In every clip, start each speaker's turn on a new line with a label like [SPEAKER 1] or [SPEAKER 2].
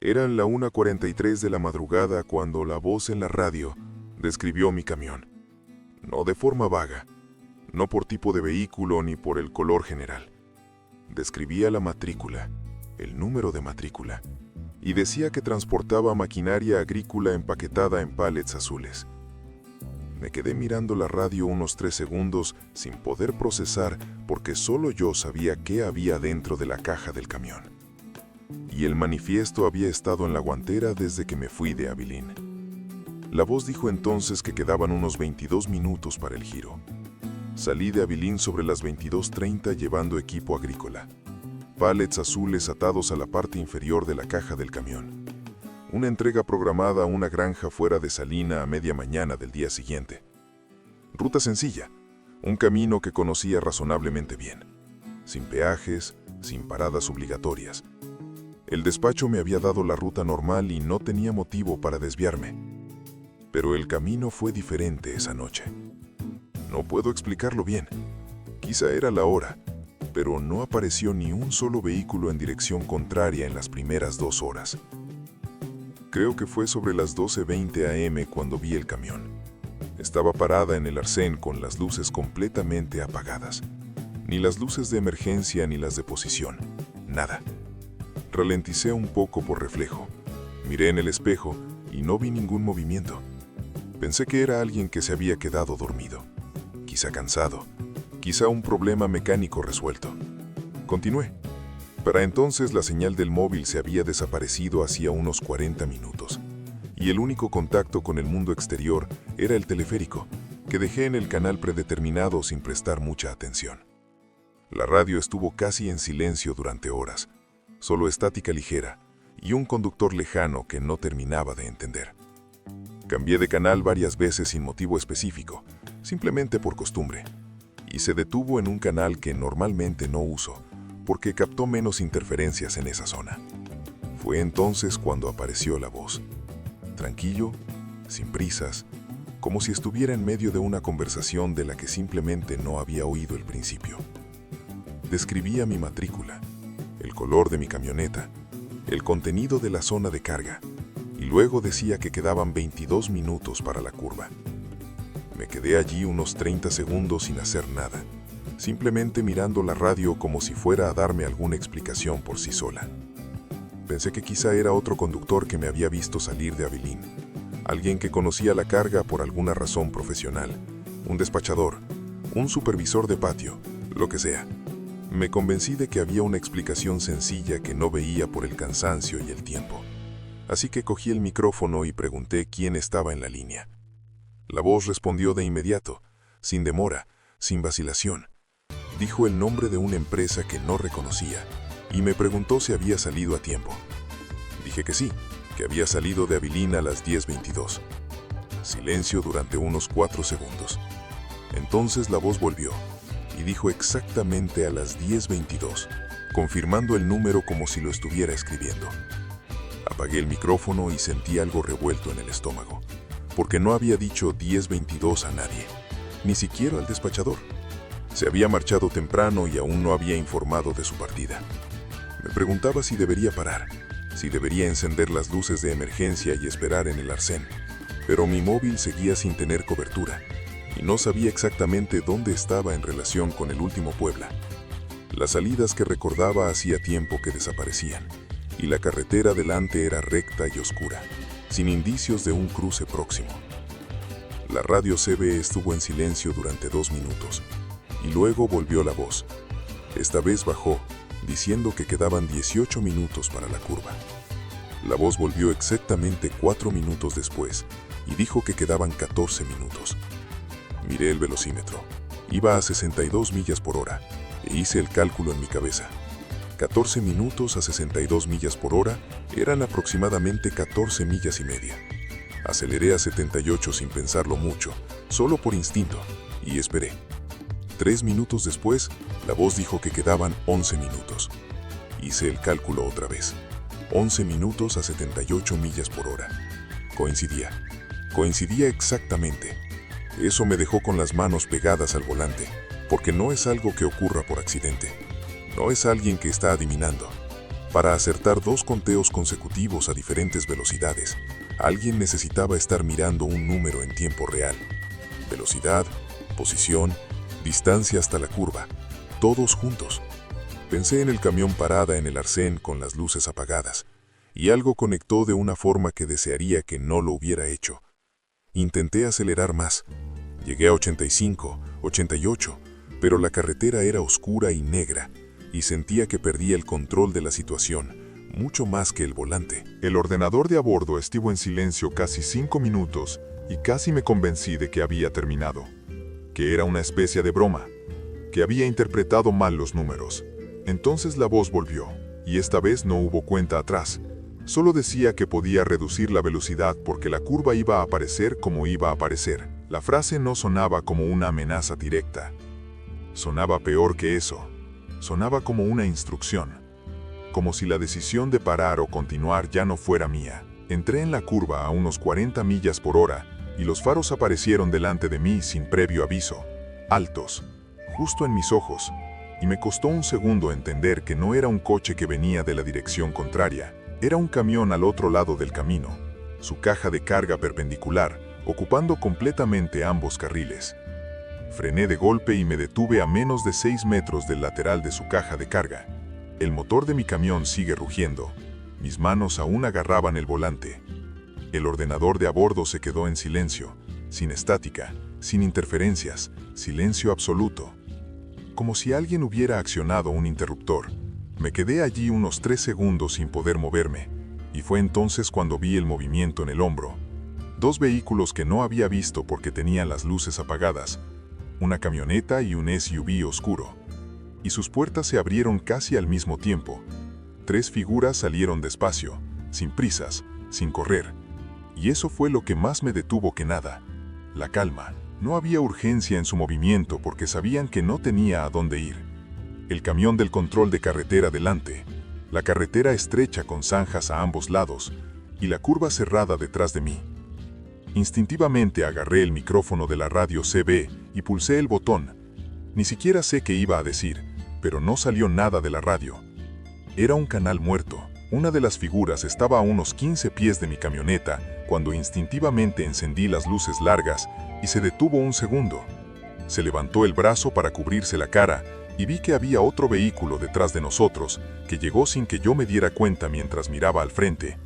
[SPEAKER 1] Eran la 1:43 de la madrugada cuando la voz en la radio describió mi camión. No de forma vaga, no por tipo de vehículo ni por el color general. Describía la matrícula, el número de matrícula, y decía que transportaba maquinaria agrícola empaquetada en pallets azules. Me quedé mirando la radio unos 3 segundos sin poder procesar porque solo yo sabía qué había dentro de la caja del camión. Y el manifiesto había estado en la guantera desde que me fui de Abilín. La voz dijo entonces que quedaban unos 22 minutos para el giro. Salí de Abilín sobre las 22:30 llevando equipo agrícola. Pallets azules atados a la parte inferior de la caja del camión. Una entrega programada a una granja fuera de Salina a media mañana del día siguiente. Ruta sencilla, un camino que conocía razonablemente bien. Sin peajes, sin paradas obligatorias. El despacho me había dado la ruta normal y no tenía motivo para desviarme. Pero el camino fue diferente esa noche. No puedo explicarlo bien. Quizá era la hora, pero no apareció ni un solo vehículo en dirección contraria en las primeras 2 horas. Creo que fue sobre las 12:20 AM cuando vi el camión. Estaba parada en el arcén con las luces completamente apagadas. Ni las luces de emergencia ni las de posición. Nada. Ralenticé un poco por reflejo. Miré en el espejo y no vi ningún movimiento. Pensé que era alguien que se había quedado dormido. Quizá cansado. Quizá un problema mecánico resuelto. Continué. Para entonces la señal del móvil se había desaparecido hacía unos 40 minutos. Y el único contacto con el mundo exterior era el teleférico, que dejé en el canal predeterminado sin prestar mucha atención. La radio estuvo casi en silencio durante horas. Solo estática ligera y un conductor lejano que no terminaba de entender. Cambié de canal varias veces sin motivo específico, simplemente por costumbre, y se detuvo en un canal que normalmente no uso, porque captó menos interferencias en esa zona. Fue entonces cuando apareció la voz. Tranquilo, sin prisas, como si estuviera en medio de una conversación de la que simplemente no había oído el principio. Describía mi matrícula, el color de mi camioneta, el contenido de la zona de carga, y luego decía que quedaban 22 minutos para la curva. Me quedé allí unos 30 segundos sin hacer nada, simplemente mirando la radio como si fuera a darme alguna explicación por sí sola. Pensé que quizá era otro conductor que me había visto salir de Abilín, alguien que conocía la carga por alguna razón profesional, un despachador, un supervisor de patio, lo que sea. Me convencí de que había una explicación sencilla que no veía por el cansancio y el tiempo. Así que cogí el micrófono y pregunté quién estaba en la línea. La voz respondió de inmediato, sin demora, sin vacilación. Dijo el nombre de una empresa que no reconocía y me preguntó si había salido a tiempo. Dije que sí, que había salido de Abilín a las 10:22. Silencio durante unos 4 segundos. Entonces la voz volvió y dijo exactamente a las 10:22, confirmando el número como si lo estuviera escribiendo. Apagué el micrófono y sentí algo revuelto en el estómago, porque no había dicho 10:22 a nadie, ni siquiera al despachador. Se había marchado temprano y aún no había informado de su partida. Me preguntaba si debería parar, si debería encender las luces de emergencia y esperar en el arcén, pero mi móvil seguía sin tener cobertura y no sabía exactamente dónde estaba en relación con el último Puebla. Las salidas que recordaba hacía tiempo que desaparecían, y la carretera delante era recta y oscura, sin indicios de un cruce próximo. La radio CB estuvo en silencio durante 2 minutos, y luego volvió la voz. Esta vez bajó, diciendo que quedaban 18 minutos para la curva. La voz volvió exactamente 4 minutos después, y dijo que quedaban 14 minutos. Miré el velocímetro. Iba a 62 millas por hora, e hice el cálculo en mi cabeza. 14 minutos a 62 millas por hora eran aproximadamente 14 millas y media. Aceleré a 78 sin pensarlo mucho, solo por instinto, y esperé. 3 minutos después, la voz dijo que quedaban 11 minutos. Hice el cálculo otra vez. 11 minutos a 78 millas por hora. Coincidía exactamente. Eso me dejó con las manos pegadas al volante, porque no es algo que ocurra por accidente. No es alguien que está adivinando. Para acertar 2 conteos consecutivos a diferentes velocidades, alguien necesitaba estar mirando un número en tiempo real. Velocidad, posición, distancia hasta la curva, todos juntos. Pensé en el camión parada en el arcén con las luces apagadas, y algo conectó de una forma que desearía que no lo hubiera hecho. Intenté acelerar más. Llegué a 85, 88, pero la carretera era oscura y negra, y sentía que perdía el control de la situación, mucho más que el volante.
[SPEAKER 2] El ordenador de a bordo estuvo en silencio casi 5 minutos y casi me convencí de que había terminado, que era una especie de broma, que había interpretado mal los números. Entonces la voz volvió, y esta vez no hubo cuenta atrás. Solo decía que podía reducir la velocidad porque la curva iba a aparecer como iba a aparecer. La frase no sonaba como una amenaza directa. Sonaba peor que eso. Sonaba como una instrucción. Como si la decisión de parar o continuar ya no fuera mía. Entré en la curva a unos 40 millas por hora y los faros aparecieron delante de mí sin previo aviso, altos, justo en mis ojos, y me costó un segundo entender que no era un coche que venía de la dirección contraria, era un camión al otro lado del camino, su caja de carga perpendicular, ocupando completamente ambos carriles. Frené de golpe y me detuve a menos de 6 metros del lateral de su caja de carga. El motor de mi camión sigue rugiendo. Mis manos aún agarraban el volante. El ordenador de a bordo se quedó en silencio, sin estática, sin interferencias, silencio absoluto. Como si alguien hubiera accionado un interruptor. Me quedé allí unos 3 segundos sin poder moverme, y fue entonces cuando vi el movimiento en el hombro. 2 vehículos que no había visto porque tenían las luces apagadas, una camioneta y un SUV oscuro. Y sus puertas se abrieron casi al mismo tiempo. 3 figuras salieron despacio, sin prisas, sin correr. Y eso fue lo que más me detuvo que nada. La calma. No había urgencia en su movimiento porque sabían que no tenía a dónde ir. El camión del control de carretera delante, la carretera estrecha con zanjas a ambos lados y la curva cerrada detrás de mí. Instintivamente agarré el micrófono de la radio CB y pulsé el botón. Ni siquiera sé qué iba a decir, pero no salió nada de la radio. Era un canal muerto. Una de las figuras estaba a unos 15 pies de mi camioneta cuando instintivamente encendí las luces largas y se detuvo un segundo. Se levantó el brazo para cubrirse la cara y vi que había otro vehículo detrás de nosotros que llegó sin que yo me diera cuenta mientras miraba al frente.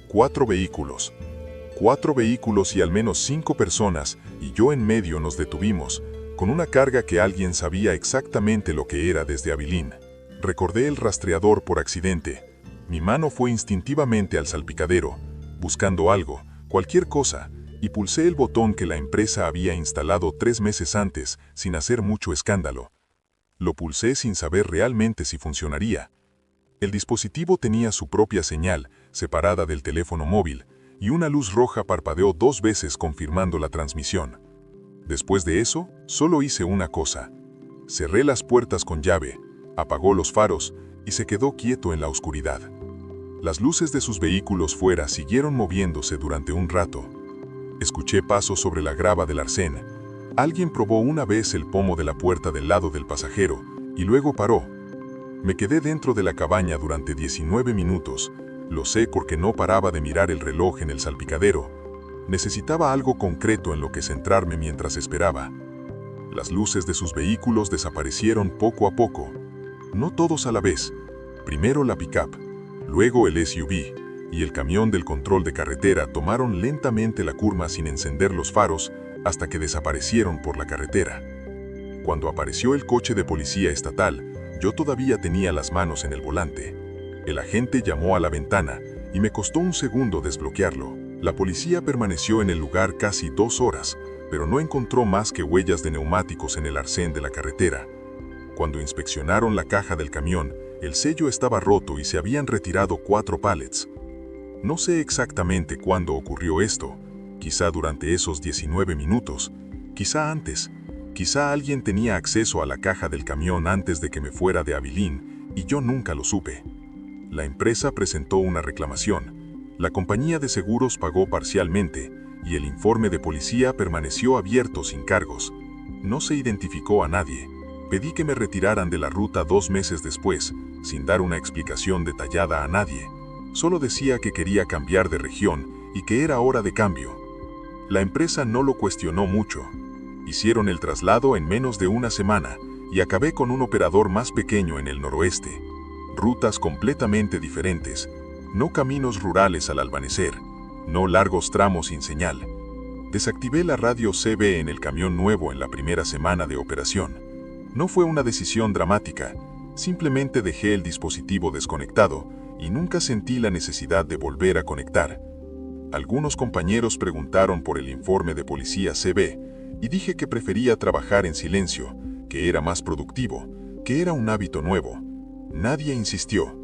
[SPEAKER 2] 4 vehículos. 4 vehículos y al menos 5 personas, y yo en medio nos detuvimos, con una carga que alguien sabía exactamente lo que era desde Abilene. Recordé el rastreador por accidente. Mi mano fue instintivamente al salpicadero, buscando algo, cualquier cosa, y pulsé el botón que la empresa había instalado 3 meses antes, sin hacer mucho escándalo. Lo pulsé sin saber realmente si funcionaría. El dispositivo tenía su propia señal, separada del teléfono móvil, y una luz roja parpadeó 2 veces confirmando la transmisión. Después de eso, solo hice una cosa. Cerré las puertas con llave, apagó los faros y se quedó quieto en la oscuridad. Las luces de sus vehículos fuera siguieron moviéndose durante un rato. Escuché pasos sobre la grava del arcén. Alguien probó una vez el pomo de la puerta del lado del pasajero y luego paró. Me quedé dentro de la cabaña durante 19 minutos. Lo sé porque no paraba de mirar el reloj en el salpicadero. Necesitaba algo concreto en lo que centrarme mientras esperaba. Las luces de sus vehículos desaparecieron poco a poco. No todos a la vez. Primero la pick-up, luego el SUV y el camión del control de carretera tomaron lentamente la curva sin encender los faros hasta que desaparecieron por la carretera. Cuando apareció el coche de policía estatal, yo todavía tenía las manos en el volante. El agente llamó a la ventana y me costó un segundo desbloquearlo. La policía permaneció en el lugar casi 2 horas, pero no encontró más que huellas de neumáticos en el arcén de la carretera. Cuando inspeccionaron la caja del camión, el sello estaba roto y se habían retirado 4 pallets. No sé exactamente cuándo ocurrió esto, quizá durante esos 19 minutos, quizá antes, quizá alguien tenía acceso a la caja del camión antes de que me fuera de Abilene y yo nunca lo supe. La empresa presentó una reclamación, la compañía de seguros pagó parcialmente y el informe de policía permaneció abierto sin cargos. No se identificó a nadie. Pedí que me retiraran de la ruta 2 meses después, sin dar una explicación detallada a nadie. Solo decía que quería cambiar de región y que era hora de cambio. La empresa no lo cuestionó mucho. Hicieron el traslado en menos de una semana y acabé con un operador más pequeño en el noroeste. Rutas completamente diferentes, no caminos rurales al amanecer, no largos tramos sin señal. Desactivé la radio CB en el camión nuevo en la primera semana de operación. No fue una decisión dramática, simplemente dejé el dispositivo desconectado y nunca sentí la necesidad de volver a conectar. Algunos compañeros preguntaron por el informe de policía CB y dije que prefería trabajar en silencio, que era más productivo, que era un hábito nuevo. Nadie insistió.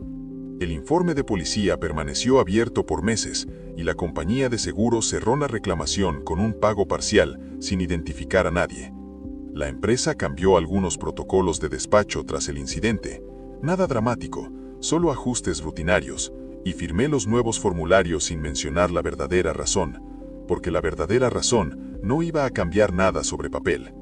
[SPEAKER 2] El informe de policía permaneció abierto por meses y la compañía de seguros cerró la reclamación con un pago parcial sin identificar a nadie. La empresa cambió algunos protocolos de despacho tras el incidente. Nada dramático, solo ajustes rutinarios, y firmé los nuevos formularios sin mencionar la verdadera razón, porque la verdadera razón no iba a cambiar nada sobre papel.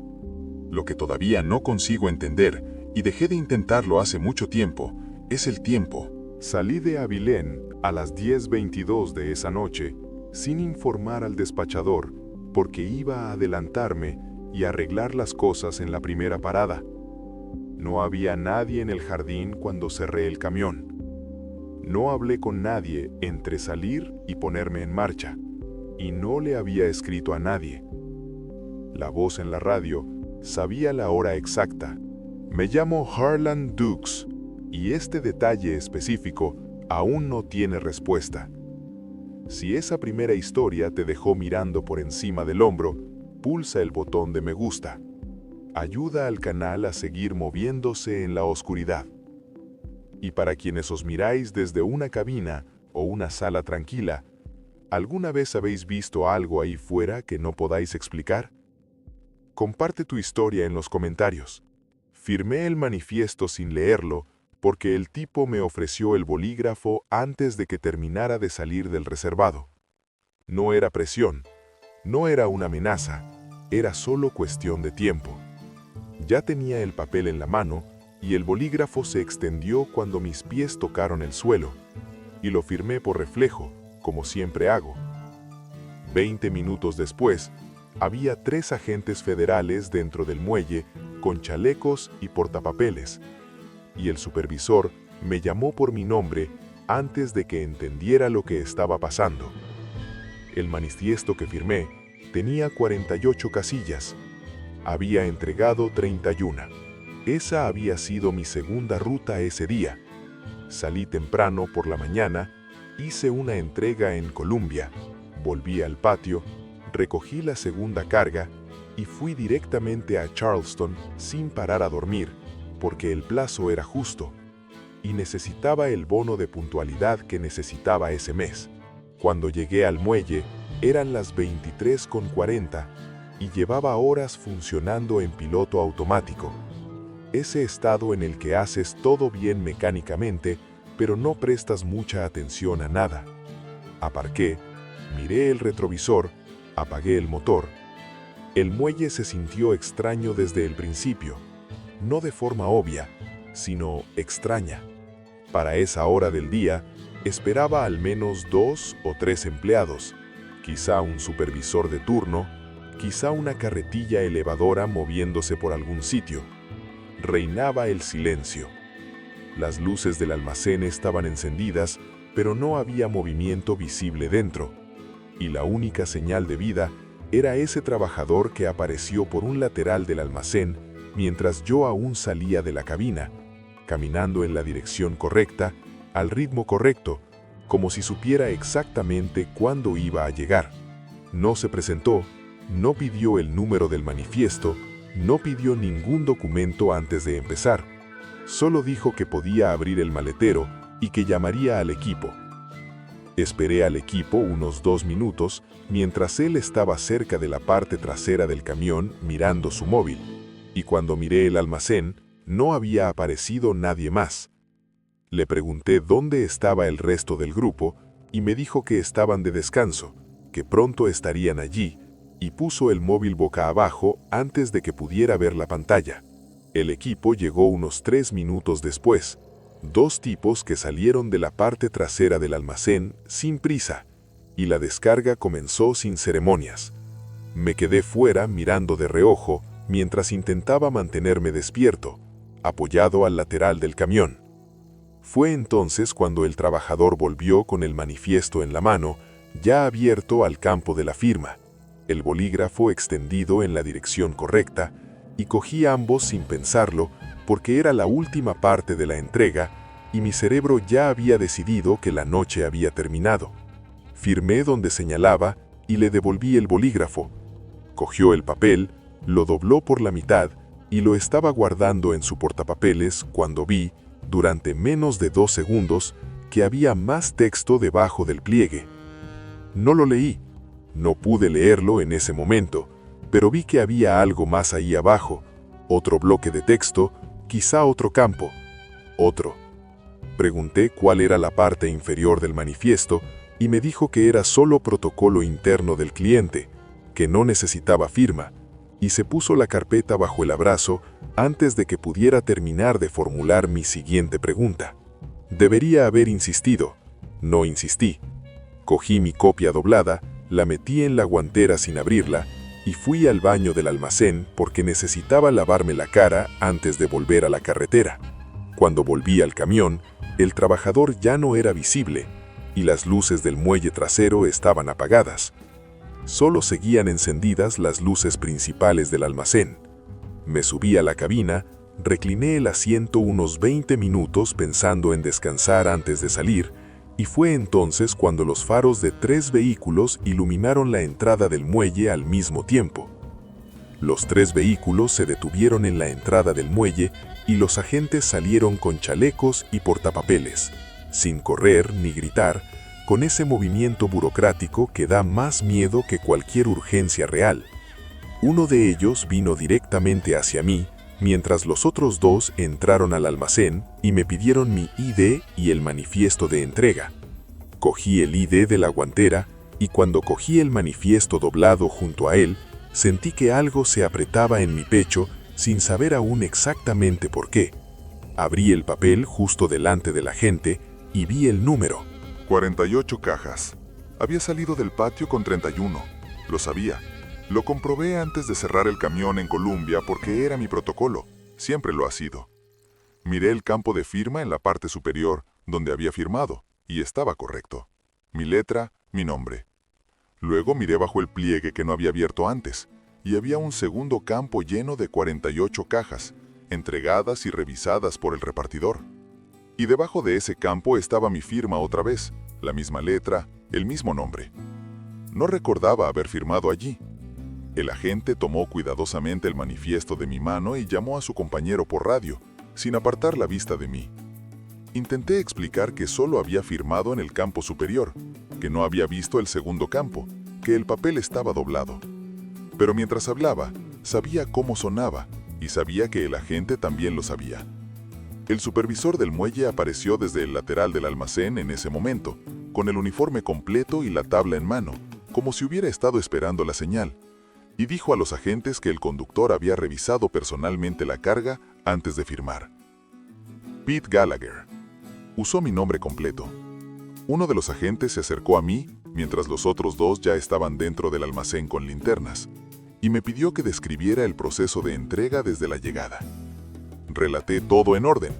[SPEAKER 2] Lo que todavía no consigo entender, y dejé de intentarlo hace mucho tiempo, es el tiempo.
[SPEAKER 1] Salí de Abilén a las 10:22 de esa noche, sin informar al despachador, porque iba a adelantarme y arreglar las cosas en la primera parada. No había nadie en el jardín cuando cerré el camión. No hablé con nadie entre salir y ponerme en marcha, y no le había escrito a nadie. La voz en la radio sabía la hora exacta. Me llamo Harlan Dukes, y este detalle específico aún no tiene respuesta. Si esa primera historia te dejó mirando por encima del hombro, pulsa el botón de me gusta. Ayuda al canal a seguir moviéndose en la oscuridad. Y para quienes os miráis desde una cabina o una sala tranquila, ¿alguna vez habéis visto algo ahí fuera que no podáis explicar? Comparte tu historia en los comentarios. Firmé el manifiesto sin leerlo porque el tipo me ofreció el bolígrafo antes de que terminara de salir del reservado. No era presión, no era una amenaza, era solo cuestión de tiempo. Ya tenía el papel en la mano y el bolígrafo se extendió cuando mis pies tocaron el suelo, y lo firmé por reflejo, como siempre hago. 20 minutos después, había 3 agentes federales dentro del muelle con chalecos y portapapeles, y el supervisor me llamó por mi nombre antes de que entendiera lo que estaba pasando. El manifiesto que firmé tenía 48 casillas. Había entregado 31. Esa había sido mi segunda ruta ese día. Salí temprano por la mañana, hice una entrega en Columbia, volví al patio, recogí la segunda carga y fui directamente a Charleston sin parar a dormir, porque el plazo era justo y necesitaba el bono de puntualidad que necesitaba ese mes. Cuando llegué al muelle, eran las 23:40 y llevaba horas funcionando en piloto automático. Ese estado en el que haces todo bien mecánicamente, pero no prestas mucha atención a nada. Aparqué, miré el retrovisor, apagué el motor. El muelle se sintió extraño desde el principio, no de forma obvia, sino extraña. Para esa hora del día, esperaba al menos 2 o 3 empleados, quizá un supervisor de turno, quizá una carretilla elevadora moviéndose por algún sitio. Reinaba el silencio. Las luces del almacén estaban encendidas, pero no había movimiento visible dentro, y la única señal de vida era ese trabajador que apareció por un lateral del almacén mientras yo aún salía de la cabina, caminando en la dirección correcta, al ritmo correcto, como si supiera exactamente cuándo iba a llegar. No se presentó, no pidió el número del manifiesto, no pidió ningún documento antes de empezar. Solo dijo que podía abrir el maletero y que llamaría al equipo. Esperé al equipo unos 2 minutos mientras él estaba cerca de la parte trasera del camión mirando su móvil, y cuando miré el almacén, no había aparecido nadie más. Le pregunté dónde estaba el resto del grupo y me dijo que estaban de descanso, que pronto estarían allí, y puso el móvil boca abajo antes de que pudiera ver la pantalla. El equipo llegó unos 3 minutos después. 2 tipos que salieron de la parte trasera del almacén sin prisa, y la descarga comenzó sin ceremonias. Me quedé fuera mirando de reojo mientras intentaba mantenerme despierto, apoyado al lateral del camión. Fue entonces cuando el trabajador volvió con el manifiesto en la mano, ya abierto al campo de la firma, el bolígrafo extendido en la dirección correcta, y cogí ambos sin pensarlo porque era la última parte de la entrega y mi cerebro ya había decidido que la noche había terminado. Firmé donde señalaba y le devolví el bolígrafo. Cogió el papel, lo dobló por la mitad y lo estaba guardando en su portapapeles cuando vi, durante menos de 2 segundos, que había más texto debajo del pliegue. No lo leí, no pude leerlo en ese momento, pero vi que había algo más ahí abajo, otro bloque de texto, quizá otro campo, otro. Pregunté cuál era la parte inferior del manifiesto y me dijo que era solo protocolo interno del cliente, que no necesitaba firma, y se puso la carpeta bajo el abrazo antes de que pudiera terminar de formular mi siguiente pregunta. Debería haber insistido. No insistí. Cogí mi copia doblada, la metí en la guantera sin abrirla y fui al baño del almacén porque necesitaba lavarme la cara antes de volver a la carretera. Cuando volví al camión, el trabajador ya no era visible y las luces del muelle trasero estaban apagadas. Solo seguían encendidas las luces principales del almacén. Me subí a la cabina, recliné el asiento unos 20 minutos pensando en descansar antes de salir, y fue entonces cuando los faros de 3 vehículos iluminaron la entrada del muelle al mismo tiempo. Los 3 vehículos se detuvieron en la entrada del muelle y los agentes salieron con chalecos y portapapeles, sin correr ni gritar, con ese movimiento burocrático que da más miedo que cualquier urgencia real. Uno de ellos vino directamente hacia mí, mientras los otros 2 entraron al almacén y me pidieron mi ID y el manifiesto de entrega. Cogí el ID de la guantera y cuando cogí el manifiesto doblado junto a él, sentí que algo se apretaba en mi pecho sin saber aún exactamente por qué. Abrí el papel justo delante del agente y vi el número.
[SPEAKER 2] 48 cajas. Había salido del patio con 31. Lo sabía. Lo comprobé antes de cerrar el camión en Columbia porque era mi protocolo. Siempre lo ha sido. Miré el campo de firma en la parte superior, donde había firmado, y estaba correcto. Mi letra, mi nombre. Luego miré bajo el pliegue que no había abierto antes, y había un segundo campo lleno de 48 cajas, entregadas y revisadas por el repartidor. Y debajo de ese campo estaba mi firma otra vez, la misma letra, el mismo nombre. No recordaba haber firmado allí. El agente tomó cuidadosamente el manifiesto de mi mano y llamó a su compañero por radio, sin apartar la vista de mí. Intenté explicar que solo había firmado en el campo superior, que no había visto el segundo campo, que el papel estaba doblado. Pero mientras hablaba, sabía cómo sonaba y sabía que el agente también lo sabía. El supervisor del muelle apareció desde el lateral del almacén en ese momento, con el uniforme completo y la tabla en mano, como si hubiera estado esperando la señal, y dijo a los agentes que el conductor había revisado personalmente la carga antes de firmar. Pete Gallagher. Usó mi nombre completo. Uno de los agentes se acercó a mí, mientras los otros 2 ya estaban dentro del almacén con linternas, y me pidió que describiera el proceso de entrega desde la llegada. Relaté todo en orden: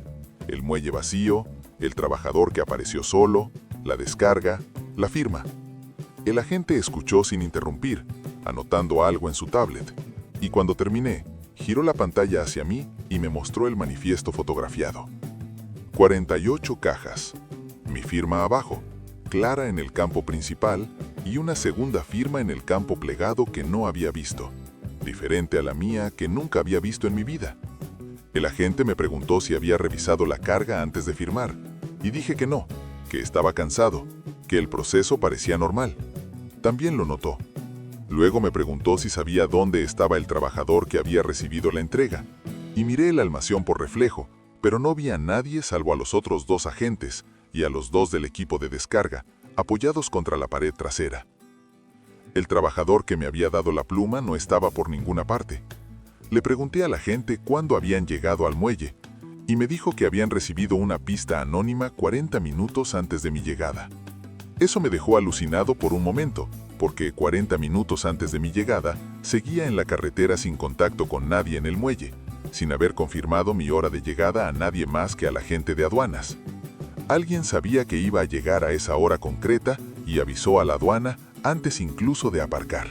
[SPEAKER 2] el muelle vacío, el trabajador que apareció solo, la descarga, la firma. El agente escuchó sin interrumpir, anotando algo en su tablet, y cuando terminé, giró la pantalla hacia mí y me mostró el manifiesto fotografiado. 48 cajas, mi firma abajo, clara en el campo principal, y una segunda firma en el campo plegado que no había visto, diferente a la mía que nunca había visto en mi vida. El agente me preguntó si había revisado la carga antes de firmar, y dije que no, que estaba cansado, que el proceso parecía normal. También lo notó. Luego me preguntó si sabía dónde estaba el trabajador que había recibido la entrega, y miré el almacén por reflejo, pero no vi a nadie salvo a los otros 2 agentes y a los 2 del equipo de descarga, apoyados contra la pared trasera. El trabajador que me había dado la pluma no estaba por ninguna parte. Le pregunté a la gente cuándo habían llegado al muelle, y me dijo que habían recibido una pista anónima 40 minutos antes de mi llegada. Eso me dejó alucinado por un momento, porque 40 minutos antes de mi llegada seguía en la carretera sin contacto con nadie en el muelle, sin haber confirmado mi hora de llegada a nadie más que a la gente de aduanas. Alguien sabía que iba a llegar a esa hora concreta y avisó a la aduana antes incluso de aparcar.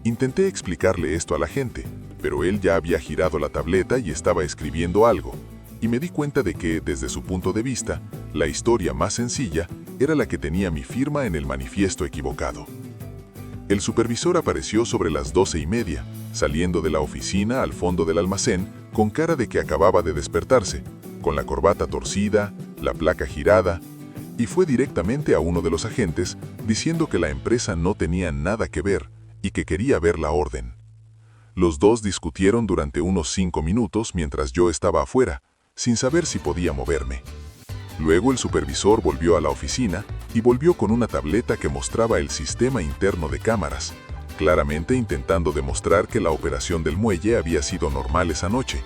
[SPEAKER 2] Intenté explicarle esto a la gente, pero él ya había girado la tableta y estaba escribiendo algo, y me di cuenta de que, desde su punto de vista, la historia más sencilla era la que tenía mi firma en el manifiesto equivocado. El supervisor apareció sobre las 12:30, saliendo de la oficina al fondo del almacén con cara de que acababa de despertarse, con la corbata torcida, la placa girada, y fue directamente a uno de los agentes diciendo que la empresa no tenía nada que ver y que quería ver la orden. Los dos discutieron durante unos 5 minutos mientras yo estaba afuera, sin saber si podía moverme. Luego el supervisor volvió a la oficina y volvió con una tableta que mostraba el sistema interno de cámaras, claramente intentando demostrar que la operación del muelle había sido normal esa noche.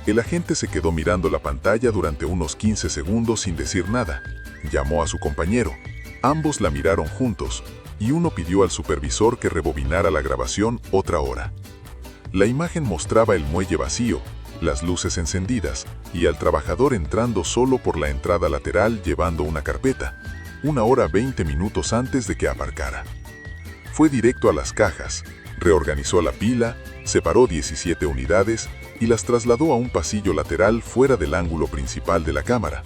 [SPEAKER 2] El agente se quedó mirando la pantalla durante unos 15 segundos sin decir nada. Llamó a su compañero. Ambos la miraron juntos, y uno pidió al supervisor que rebobinara la grabación otra hora. La imagen mostraba el muelle vacío, las luces encendidas, y al trabajador entrando solo por la entrada lateral llevando una carpeta, 1 hora 20 minutos antes de que aparcara. Fue directo a las cajas, reorganizó la pila, separó 17 unidades y las trasladó a un pasillo lateral fuera del ángulo principal de la cámara.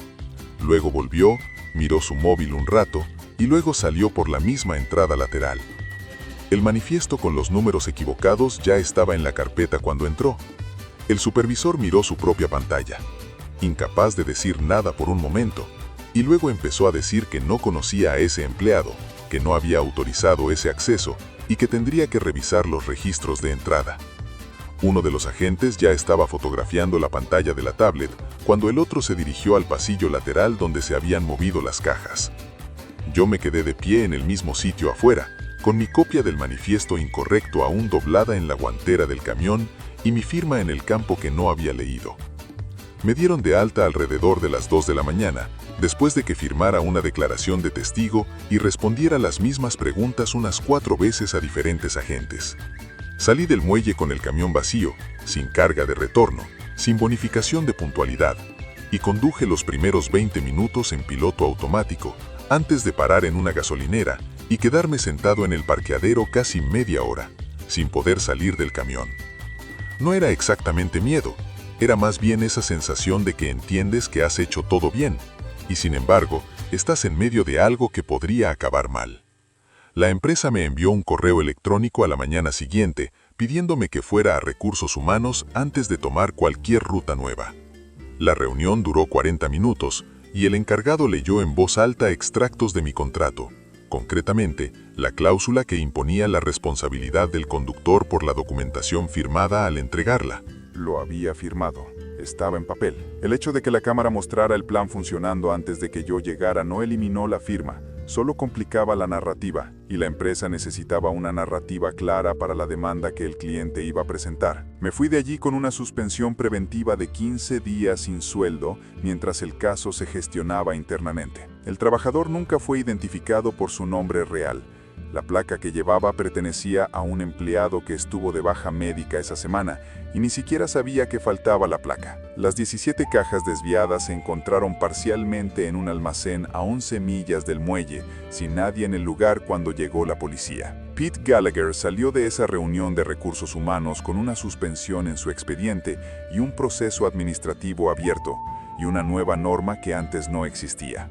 [SPEAKER 2] Luego volvió, miró su móvil un rato y luego salió por la misma entrada lateral. El manifiesto con los números equivocados ya estaba en la carpeta cuando entró. El supervisor miró su propia pantalla, incapaz de decir nada por un momento, y luego empezó a decir que no conocía a ese empleado, que no había autorizado ese acceso y que tendría que revisar los registros de entrada. Uno de los agentes ya estaba fotografiando la pantalla de la tablet cuando el otro se dirigió al pasillo lateral donde se habían movido las cajas. Yo me quedé de pie en el mismo sitio afuera, con mi copia del manifiesto incorrecto aún doblada en la guantera del camión y mi firma en el campo que no había leído. Me dieron de alta alrededor de las 2 de la mañana, después de que firmara una declaración de testigo y respondiera las mismas preguntas unas 4 veces a diferentes agentes. Salí del muelle con el camión vacío, sin carga de retorno, sin bonificación de puntualidad, y conduje los primeros 20 minutos en piloto automático, antes de parar en una gasolinera y quedarme sentado en el parqueadero casi media hora, sin poder salir del camión. No era exactamente miedo, era más bien esa sensación de que entiendes que has hecho todo bien, y sin embargo, estás en medio de algo que podría acabar mal. La empresa me envió un correo electrónico a la mañana siguiente pidiéndome que fuera a Recursos Humanos antes de tomar cualquier ruta nueva. La reunión duró 40 minutos y el encargado leyó en voz alta extractos de mi contrato, concretamente, la cláusula que imponía la responsabilidad del conductor por la documentación firmada al entregarla.
[SPEAKER 3] Lo había firmado. Estaba en papel. El hecho de que la cámara mostrara el plan funcionando antes de que yo llegara no eliminó la firma, solo complicaba la narrativa, y la empresa necesitaba una narrativa clara para la demanda que el cliente iba a presentar. Me fui de allí con una suspensión preventiva de 15 días sin sueldo mientras el caso se gestionaba internamente. El trabajador nunca fue identificado por su nombre real. La placa que llevaba pertenecía a un empleado que estuvo de baja médica esa semana y ni siquiera sabía que faltaba la placa. Las 17 cajas desviadas se encontraron parcialmente en un almacén a 11 millas del muelle, sin nadie en el lugar cuando llegó la policía. Pete Gallagher salió de esa reunión de recursos humanos con una suspensión en su expediente y un proceso administrativo abierto, y una nueva norma que antes no existía.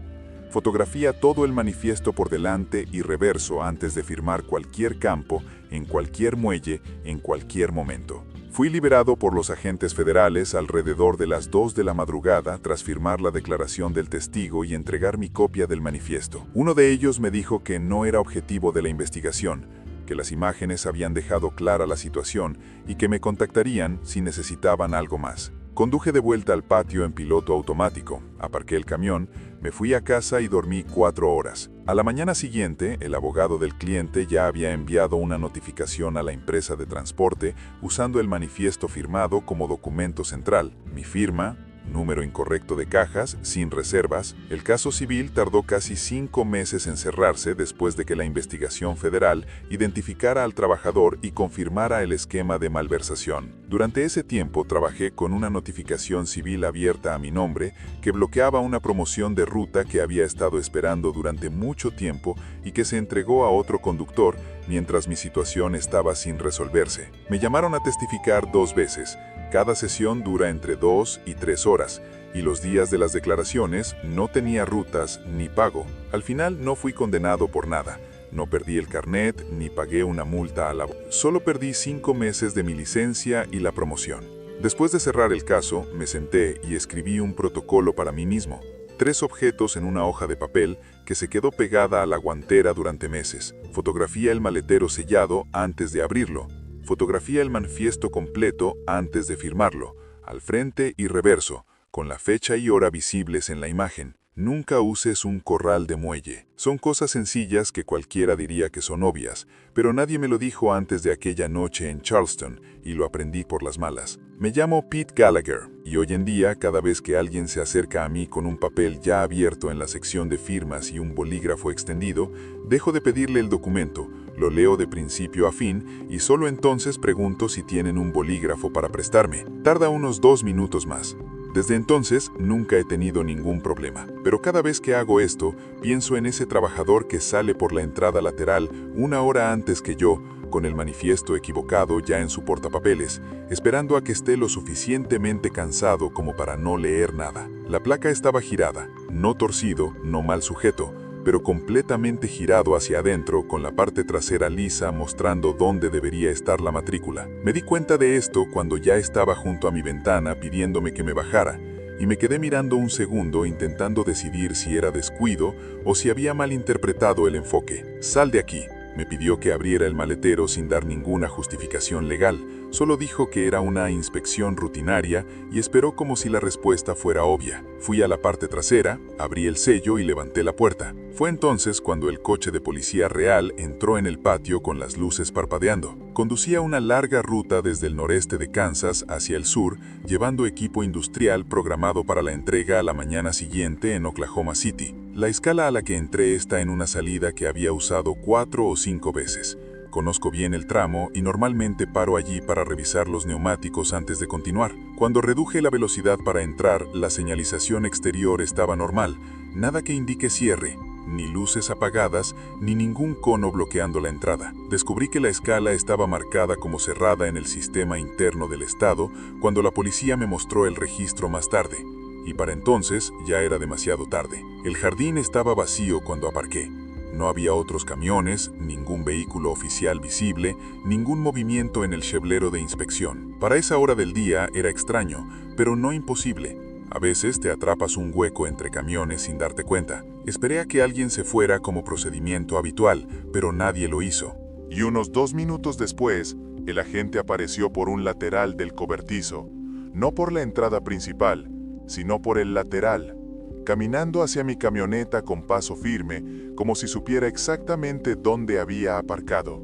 [SPEAKER 3] Fotografía todo el manifiesto por delante y reverso antes de firmar cualquier campo, en cualquier muelle, en cualquier momento. Fui liberado por los agentes federales alrededor de las 2 de la madrugada tras firmar la declaración del testigo y entregar mi copia del manifiesto. Uno de ellos me dijo que no era objetivo de la investigación, que las imágenes habían dejado clara la situación y que me contactarían si necesitaban algo más. Conduje de vuelta al patio en piloto automático, aparqué el camión, me fui a casa y dormí 4 horas. A la mañana siguiente, el abogado del cliente ya había enviado una notificación a la empresa de transporte usando el manifiesto firmado como documento central, mi firma, número incorrecto de cajas, sin reservas. El caso civil tardó casi 5 meses en cerrarse después de que la investigación federal identificara al trabajador y confirmara el esquema de malversación. Durante ese tiempo trabajé con una notificación civil abierta a mi nombre que bloqueaba una promoción de ruta que había estado esperando durante mucho tiempo y que se entregó a otro conductor mientras mi situación estaba sin resolverse. Me llamaron a testificar 2 veces. Cada sesión dura entre 2 y 3 horas, y los días de las declaraciones no tenía rutas ni pago. Al final no fui condenado por nada. No perdí el carnet ni pagué una multa a la... Solo perdí 5 meses de mi licencia y la promoción. Después de cerrar el caso, me senté y escribí un protocolo para mí mismo. 3 objetos en una hoja de papel que se quedó pegada a la guantera durante meses. Fotografía el maletero sellado antes de abrirlo. Fotografía el manifiesto completo antes de firmarlo, al frente y reverso, con la fecha y hora visibles en la imagen. Nunca uses un corral de muelle. Son cosas sencillas que cualquiera diría que son obvias, pero nadie me lo dijo antes de aquella noche en Charleston, y lo aprendí por las malas. Me llamo Pete Gallagher, y hoy en día, cada vez que alguien se acerca a mí con un papel ya abierto en la sección de firmas y un bolígrafo extendido, dejo de pedirle el documento, lo leo de principio a fin, y solo entonces pregunto si tienen un bolígrafo para prestarme. Tarda unos 2 minutos más. Desde entonces, nunca he tenido ningún problema. Pero cada vez que hago esto, pienso en ese trabajador que sale por la entrada lateral 1 hora antes que yo, con el manifiesto equivocado ya en su portapapeles, esperando a que esté lo suficientemente cansado como para no leer nada. La placa estaba girada, no torcido, no mal sujeto, pero completamente girado hacia adentro con la parte trasera lisa mostrando dónde debería estar la matrícula. Me di cuenta de esto cuando ya estaba junto a mi ventana pidiéndome que me bajara, y me quedé mirando un segundo intentando decidir si era descuido o si había malinterpretado el enfoque. «Sal de aquí», me pidió que abriera el maletero sin dar ninguna justificación legal. Solo dijo que era una inspección rutinaria y esperó como si la respuesta fuera obvia. Fui a la parte trasera, abrí el sello y levanté la puerta. Fue entonces cuando el coche de policía real entró en el patio con las luces parpadeando. Conducía una larga ruta desde el noreste de Kansas hacia el sur, llevando equipo industrial programado para la entrega a la mañana siguiente en Oklahoma City. La escala a la que entré está en una salida que había usado 4 o 5 veces. Conozco bien el tramo y normalmente paro allí para revisar los neumáticos antes de continuar. Cuando reduje la velocidad para entrar, la señalización exterior estaba normal, nada que indique cierre, ni luces apagadas, ni ningún cono bloqueando la entrada. Descubrí que la escala estaba marcada como cerrada en el sistema interno del estado cuando la policía me mostró el registro más tarde. Y para entonces ya era demasiado tarde. El jardín estaba vacío cuando aparqué. No había otros camiones, ningún vehículo oficial visible, ningún movimiento en el cheblero de inspección. Para esa hora del día era extraño, pero no imposible. A veces te atrapas un hueco entre camiones sin darte cuenta. Esperé a que alguien se fuera como procedimiento habitual, pero nadie lo hizo.
[SPEAKER 2] Y unos 2 minutos después, el agente apareció por un lateral del cobertizo, no por la entrada principal, sino por el lateral, caminando hacia mi camioneta con paso firme, como si supiera exactamente dónde había aparcado.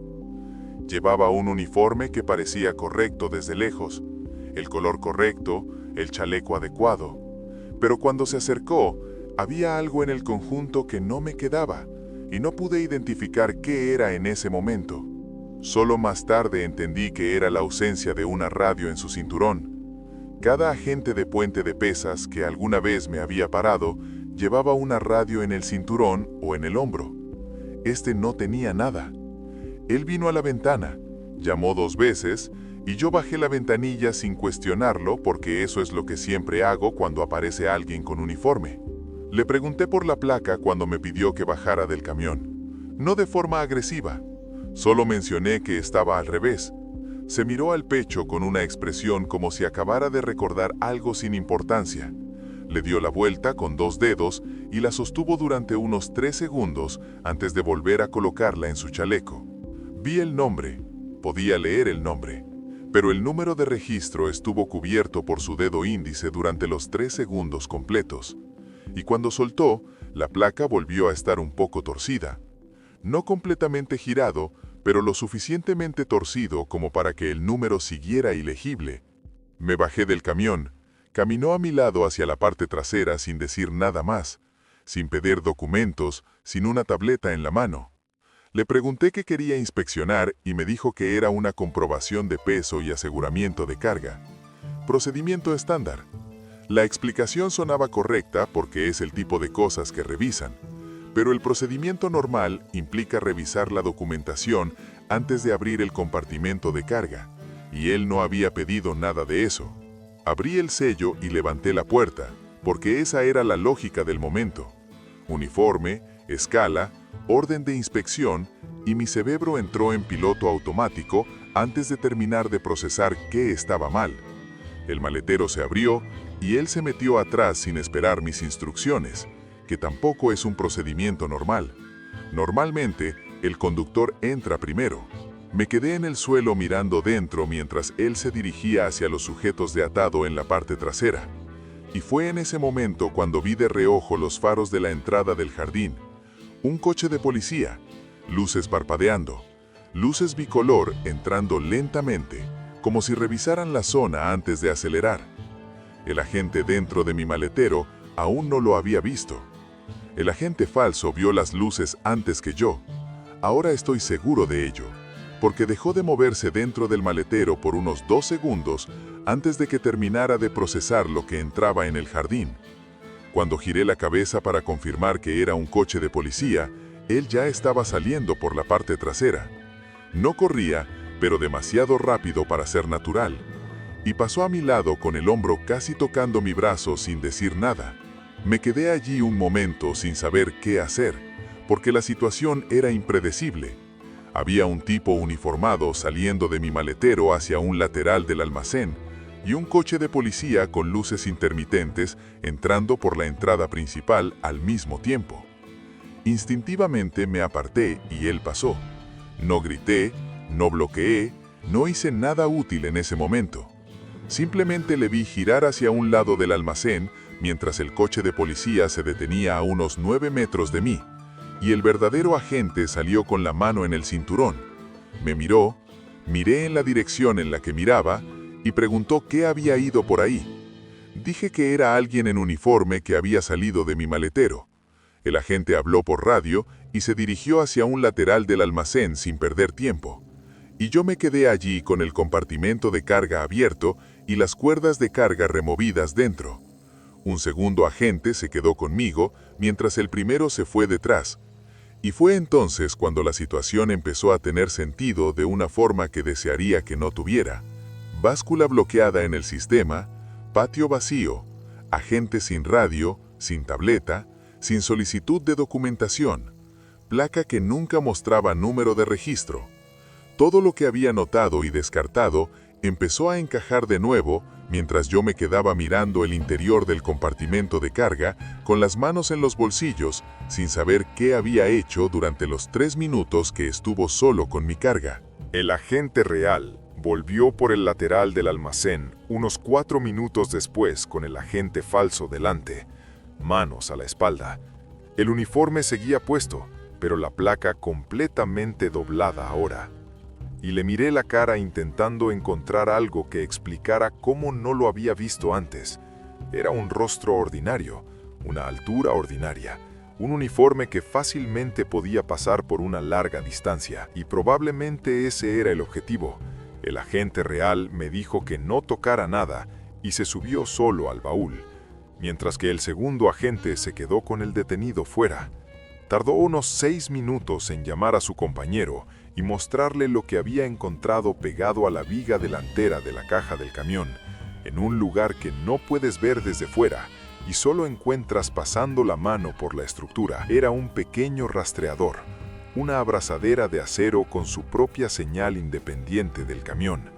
[SPEAKER 2] Llevaba un uniforme que parecía correcto desde lejos, el color correcto, el chaleco adecuado. Pero cuando se acercó, había algo en el conjunto que no me quedaba, y no pude identificar qué era en ese momento. Solo más tarde entendí que era la ausencia de una radio en su cinturón. Cada agente de puente de pesas que alguna vez me había parado llevaba una radio en el cinturón o en el hombro. Este no tenía nada. Él vino a la ventana, llamó 2 veces y yo bajé la ventanilla sin cuestionarlo porque eso es lo que siempre hago cuando aparece alguien con uniforme. Le pregunté por la placa cuando me pidió que bajara del camión. No de forma agresiva, solo mencioné que estaba al revés. Se miró al pecho con una expresión como si acabara de recordar algo sin importancia. Le dio la vuelta con 2 dedos y la sostuvo durante unos 3 segundos antes de volver a colocarla en su chaleco. Vi el nombre, podía leer el nombre, pero el número de registro estuvo cubierto por su dedo índice durante los 3 segundos completos. Y cuando soltó, la placa volvió a estar un poco torcida. No completamente girado, pero lo suficientemente torcido como para que el número siguiera ilegible. Me bajé del camión,
[SPEAKER 1] Caminó a mi lado hacia la parte trasera sin decir nada más, sin pedir documentos, sin una tableta en la mano. Le pregunté qué quería inspeccionar y me dijo que era una comprobación de peso y aseguramiento de carga. Procedimiento estándar. La explicación sonaba correcta porque es el tipo de cosas que revisan, pero el procedimiento normal implica revisar la documentación antes de abrir el compartimento de carga, y él no había pedido nada de eso. Abrí el sello y levanté la puerta, porque esa era la lógica del momento. Uniforme, escala, orden de inspección, y mi cerebro entró en piloto automático antes de terminar de procesar qué estaba mal. El maletero se abrió y él se metió atrás sin esperar mis instrucciones, que tampoco es un procedimiento normal. Normalmente, el conductor entra primero. Me quedé en el suelo mirando dentro mientras él se dirigía hacia los sujetos de atado en la parte trasera. Y fue en ese momento cuando vi de reojo los faros de la entrada del jardín. Un coche de policía, luces parpadeando, luces bicolor entrando lentamente, como si revisaran la zona antes de acelerar. El agente dentro de mi maletero aún no lo había visto. El agente falso vio las luces antes que yo. Ahora estoy seguro de ello, porque dejó de moverse dentro del maletero por unos 2 segundos antes de que terminara de procesar lo que entraba en el jardín. Cuando giré la cabeza para confirmar que era un coche de policía, él ya estaba saliendo por la parte trasera. No corría, pero demasiado rápido para ser natural, y pasó a mi lado con el hombro casi tocando mi brazo sin decir nada. Me quedé allí un momento sin saber qué hacer, porque la situación era impredecible. Había un tipo uniformado saliendo de mi maletero hacia un lateral del almacén y un coche de policía con luces intermitentes entrando por la entrada principal al mismo tiempo. Instintivamente me aparté y él pasó. No grité, no bloqueé, no hice nada útil en ese momento. Simplemente le vi girar hacia un lado del almacén mientras el coche de policía se detenía a unos 9 metros de mí. Y el verdadero agente salió con la mano en el cinturón. Me miró, miré en la dirección en la que miraba y preguntó qué había ido por ahí. Dije que era alguien en uniforme que había salido de mi maletero. El agente habló por radio y se dirigió hacia un lateral del almacén sin perder tiempo. Y yo me quedé allí con el compartimento de carga abierto y las cuerdas de carga removidas dentro. Un segundo agente se quedó conmigo mientras el primero se fue detrás. Y fue entonces cuando la situación empezó a tener sentido de una forma que desearía que no tuviera. Báscula bloqueada en el sistema, patio vacío, agente sin radio, sin tableta, sin solicitud de documentación, placa que nunca mostraba número de registro. Todo lo que había notado y descartado empezó a encajar de nuevo mientras yo me quedaba mirando el interior del compartimento de carga con las manos en los bolsillos sin saber qué había hecho durante los 3 minutos que estuvo solo con mi carga.
[SPEAKER 3] El agente real volvió por el lateral del almacén unos 4 minutos después con el agente falso delante, manos a la espalda. El uniforme seguía puesto, pero la placa completamente doblada ahora. Y le miré la cara intentando encontrar algo que explicara cómo no lo había visto antes. Era un rostro ordinario, una altura ordinaria, un uniforme que fácilmente podía pasar por una larga distancia, y probablemente ese era el objetivo. El agente real me dijo que no tocara nada y se subió solo al baúl, mientras que el segundo agente se quedó con el detenido fuera. Tardó unos 6 minutos en llamar a su compañero y mostrarle lo que había encontrado pegado a la viga delantera de la caja del camión, en un lugar que no puedes ver desde fuera y solo encuentras pasando la mano por la estructura. Era un pequeño rastreador, una abrazadera de acero con su propia señal independiente del camión.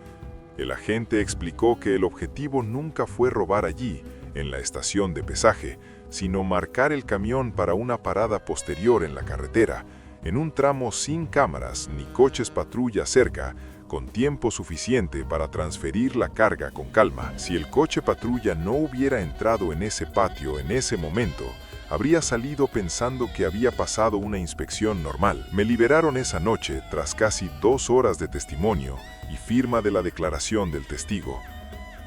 [SPEAKER 3] El agente explicó que el objetivo nunca fue robar allí, en la estación de pesaje, sino marcar el camión para una parada posterior en la carretera, en un tramo sin cámaras ni coches patrulla cerca, con tiempo suficiente para transferir la carga con calma. Si el coche patrulla no hubiera entrado en ese patio en ese momento, habría salido pensando que había pasado una inspección normal. Me liberaron esa noche tras casi 2 horas de testimonio y firma de la declaración del testigo.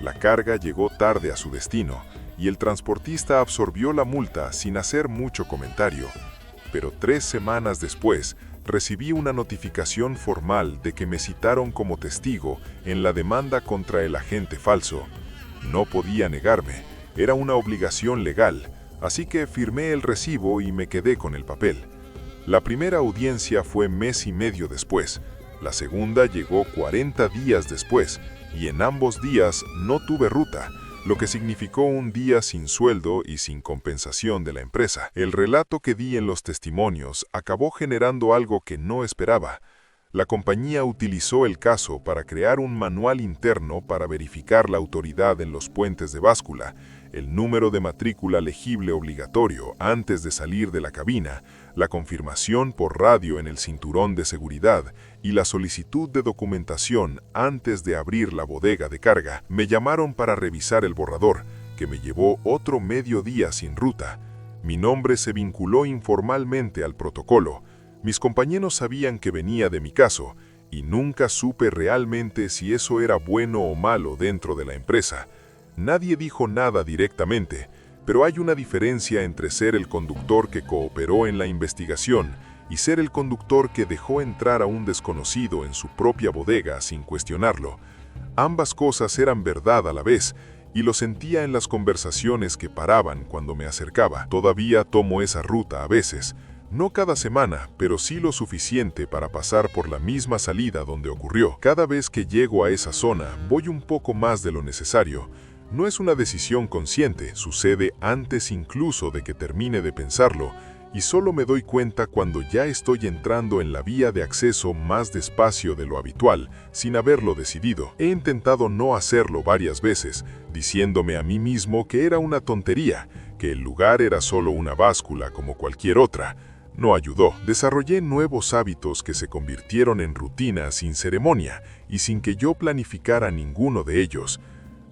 [SPEAKER 3] La carga llegó tarde a su destino y el transportista absorbió la multa sin hacer mucho comentario. Pero 3 semanas después, recibí una notificación formal de que me citaron como testigo en la demanda contra el agente falso. No podía negarme, era una obligación legal, así que firmé el recibo y me quedé con el papel. La primera audiencia fue mes y medio después, la segunda llegó 40 días después, y en ambos días no tuve ruta, lo que significó un día sin sueldo y sin compensación de la empresa. El relato que di en los testimonios acabó generando algo que no esperaba. La compañía utilizó el caso para crear un manual interno para verificar la autoridad en los puentes de báscula, el número de matrícula legible obligatorio antes de salir de la cabina, la confirmación por radio en el cinturón de seguridad y la solicitud de documentación antes de abrir la bodega de carga. Me llamaron para revisar el borrador, que me llevó otro mediodía sin ruta. Mi nombre se vinculó informalmente al protocolo. Mis compañeros sabían que venía de mi caso, y nunca supe realmente si eso era bueno o malo dentro de la empresa. Nadie dijo nada directamente, pero hay una diferencia entre ser el conductor que cooperó en la investigación y ser el conductor que dejó entrar a un desconocido en su propia bodega sin cuestionarlo. Ambas cosas eran verdad a la vez, y lo sentía en las conversaciones que paraban cuando me acercaba. Todavía tomo esa ruta a veces. No cada semana, pero sí lo suficiente para pasar por la misma salida donde ocurrió. Cada vez que llego a esa zona, voy un poco más de lo necesario. No es una decisión consciente, sucede antes incluso de que termine de pensarlo, y solo me doy cuenta cuando ya estoy entrando en la vía de acceso más despacio de lo habitual, sin haberlo decidido. He intentado no hacerlo varias veces, diciéndome a mí mismo que era una tontería, que el lugar era solo una báscula como cualquier otra. No ayudó. Desarrollé nuevos hábitos que se convirtieron en rutina sin ceremonia y sin que yo planificara ninguno de ellos.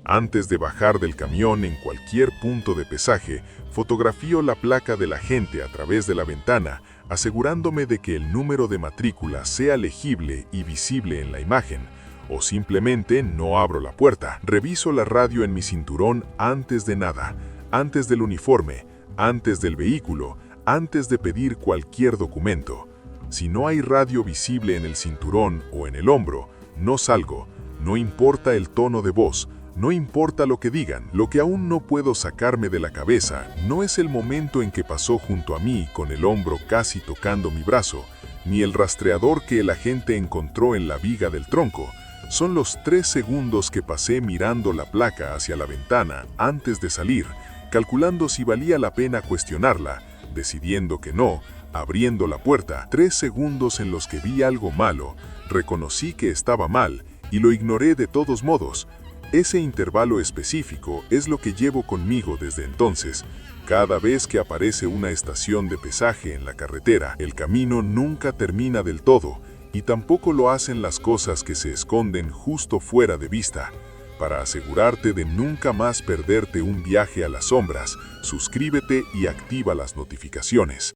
[SPEAKER 3] Antes de bajar del camión en cualquier punto de pesaje, fotografío la placa de la gente a través de la ventana, asegurándome de que el número de matrícula sea legible y visible en la imagen. O simplemente no abro la puerta. Reviso la radio en mi cinturón antes de nada, antes del uniforme, antes del vehículo, antes de pedir cualquier documento. Si no hay radio visible en el cinturón o en el hombro, no salgo. No importa el tono de voz, no importa lo que digan. Lo que aún no puedo sacarme de la cabeza no es el momento en que pasó junto a mí con el hombro casi tocando mi brazo, ni el rastreador que el agente encontró en la viga del tronco. Son los 3 segundos que pasé mirando la placa hacia la ventana antes de salir, calculando si valía la pena cuestionarla, decidiendo que no, abriendo la puerta. 3 segundos en los que vi algo malo, reconocí que estaba mal y lo ignoré de todos modos. Ese intervalo específico es lo que llevo conmigo desde entonces. Cada vez que aparece una estación de pesaje en la carretera, el camino nunca termina del todo, y tampoco lo hacen las cosas que se esconden justo fuera de vista. Para asegurarte de nunca más perderte un viaje a las sombras, suscríbete y activa las notificaciones.